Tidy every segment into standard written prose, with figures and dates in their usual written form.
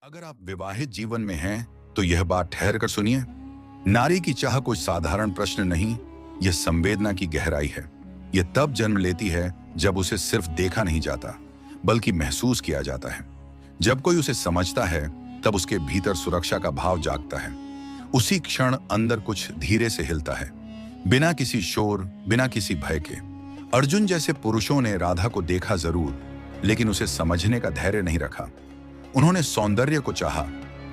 अगर आप विवाहित जीवन में हैं, तो यह बात ठहर कर सुनिए। नारी की चाह कोई साधारण प्रश्न नहीं, यह संवेदना की गहराई है। यह तब जन्म लेती है जब उसे सिर्फ देखा नहीं जाता, बल्कि महसूस किया जाता है। जब कोई उसे समझता है, तब उसके भीतर सुरक्षा का भाव जागता है। उसी क्षण अंदर कुछ धीरे से हिलता है, बिना किसी शोर, बिना किसी भय के। अर्जुन जैसे पुरुषों ने राधा को देखा जरूर, लेकिन उसे समझने का धैर्य नहीं रखा। उन्होंने सौंदर्य को चाहा,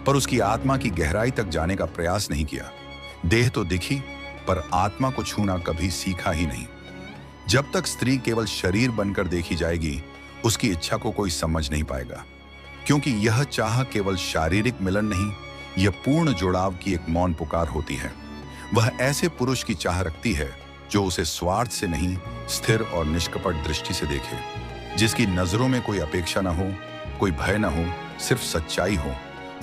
पर उसकी आत्मा की गहराई तक जाने का प्रयास नहीं किया। देह तो दिखी, पर आत्मा को छूना कभी सीखा ही नहीं। जब तक स्त्री केवल शरीर बनकर देखी जाएगी, उसकी इच्छा को कोई समझ नहीं पाएगा, क्योंकि यह चाह केवल शारीरिक मिलन नहीं, यह पूर्ण जुड़ाव की एक मौन पुकार होती है। वह ऐसे पुरुष की चाह रखती है जो उसे स्वार्थ से नहीं, स्थिर और निष्कपट दृष्टि से देखे, जिसकी नजरों में कोई अपेक्षा न हो, कोई भय न हो, सिर्फ सच्चाई हो।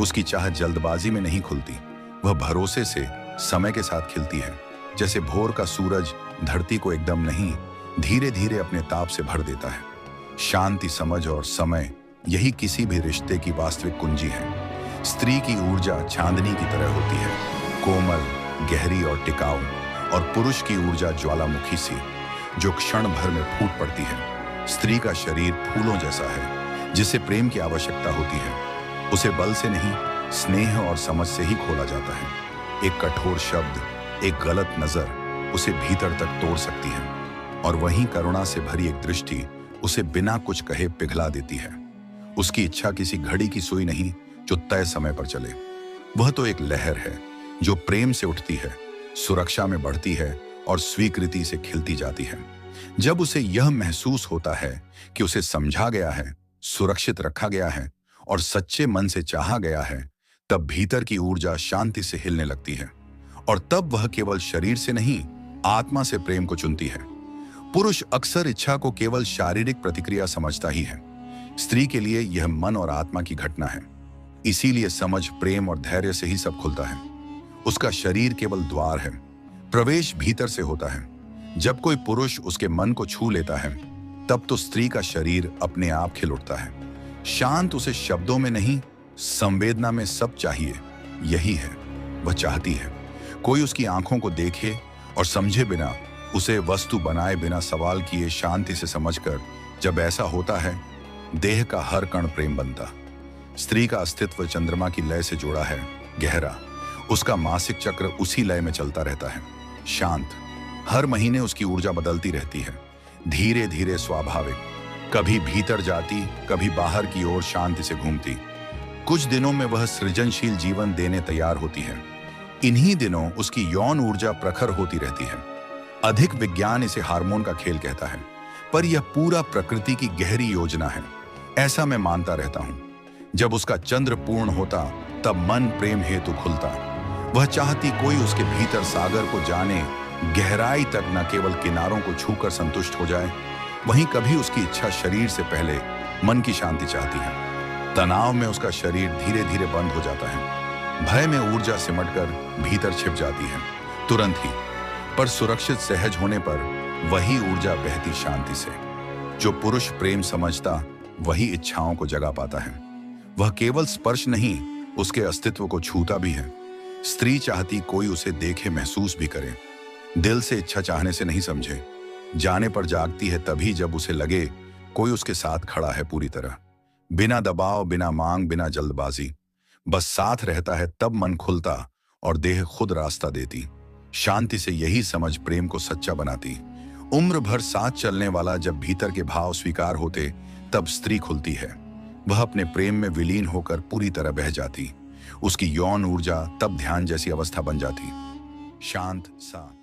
उसकी चाह जल्दबाजी में नहीं खुलती, वह भरोसे से समय के साथ खिलती है। जैसे भोर का सूरज धरती को एकदम नहीं, धीरे धीरे अपने ताप से भर देता है। शांति, समझ और समय, यही किसी भी रिश्ते की वास्तविक कुंजी है। स्त्री की ऊर्जा चांदनी की तरह होती है, कोमल, गहरी और टिकाऊ, और पुरुष की ऊर्जा ज्वालामुखी सी, जो क्षण भर में फूट पड़ती है। स्त्री का शरीर फूलों जैसा है, जिसे प्रेम की आवश्यकता होती है। उसे बल से नहीं, स्नेह और समझ से ही खोला जाता है। एक कठोर शब्द, एक गलत नजर उसे भीतर तक तोड़ सकती है, और वहीं करुणा से भरी एक दृष्टि उसे बिना कुछ कहे पिघला देती है। उसकी इच्छा किसी घड़ी की सुई नहीं जो तय समय पर चले। वह तो एक लहर है जो प्रेम से उठती है, सुरक्षा में बढ़ती है और स्वीकृति से खिलती जाती है। जब उसे यह महसूस होता है कि उसे समझा गया है, सुरक्षित रखा गया है और सच्चे मन से चाहा गया है, तब भीतर की ऊर्जा शांति से हिलने लगती है। और तब वह केवल शरीर से नहीं, आत्मा से प्रेम को चुनती है। पुरुष अक्सर इच्छा को केवल शारीरिक प्रतिक्रिया समझता ही है। स्त्री के लिए यह मन और आत्मा की घटना है। इसीलिए समझ, प्रेम और धैर्य से ही सब खुलता है। उसका शरीर केवल द्वार है, प्रवेश भीतर से होता है। जब कोई पुरुष उसके मन को छू लेता है, तब तो स्त्री का शरीर अपने आप खिल उठता है। शांत उसे शब्दों में नहीं, संवेदना में सब चाहिए। यही है, वह चाहती है कोई उसकी आंखों को देखे और समझे बिना, उसे वस्तु बनाए बिना सवाल किए शांति से समझकर। जब ऐसा होता है, देह का हर कण प्रेम बनता। स्त्री का अस्तित्व चंद्रमा की लय से जुड़ा है, गहरा। उसका मासिक चक्र उसी लय में चलता रहता है, शांत। हर महीने उसकी ऊर्जा बदलती रहती है, धीरे धीरे, स्वाभाविक। कभी भीतर जाती, कभी बाहर की ओर शांति से घूमती। कुछ दिनों में वह सृजनशील जीवन देने तैयार होती है। इन्हीं दिनों उसकी यौन ऊर्जा प्रखर होती रहती है। अधिक विज्ञान इसे हार्मोन का खेल कहता है, पर यह पूरा प्रकृति की गहरी योजना है, ऐसा मैं मानता रहता हूं। जब उसका चंद्र पूर्ण होता, तब मन प्रेम हेतु खुलता। वह चाहती कोई उसके भीतर सागर को जाने, गहराई तक, न केवल किनारों को छूकर संतुष्ट हो जाए। वहीं कभी उसकी इच्छा शरीर से पहले मन की शांति चाहती है। तनाव में उसका शरीर धीरे धीरे बंद हो जाता है। भय में ऊर्जा सिमटकर भीतर छिप जाती है, तुरंत ही। पर सुरक्षित, सहज होने पर वही ऊर्जा बहती शांति से। जो पुरुष प्रेम समझता, वही इच्छाओं को जगा पाता है। वह केवल स्पर्श नहीं, उसके अस्तित्व को छूता भी है। स्त्री चाहती कोई उसे देखे, महसूस भी करे। दिल से इच्छा चाहने से नहीं, समझे। जाने पर जागती है तभी जब उसे लगे कोई उसके साथ खड़ा है पूरी तरह, बिना दबाव, बिना मांग, बिना जल्दबाजी। बस साथ रहता है, तब मन खुलता और देह खुद रास्ता देती। शांति से यही समझ प्रेम को सच्चा बनाती। उम्र भर साथ चलने वाला जब भीतर के भाव स्वीकार होते, तब स्त्री खुलती है। वह अपने प्रेम में विलीन होकर पूरी तरह बह जाती। उसकी यौन ऊर्जा तब ध्यान जैसी अवस्था बन जाती, शांत, साफ।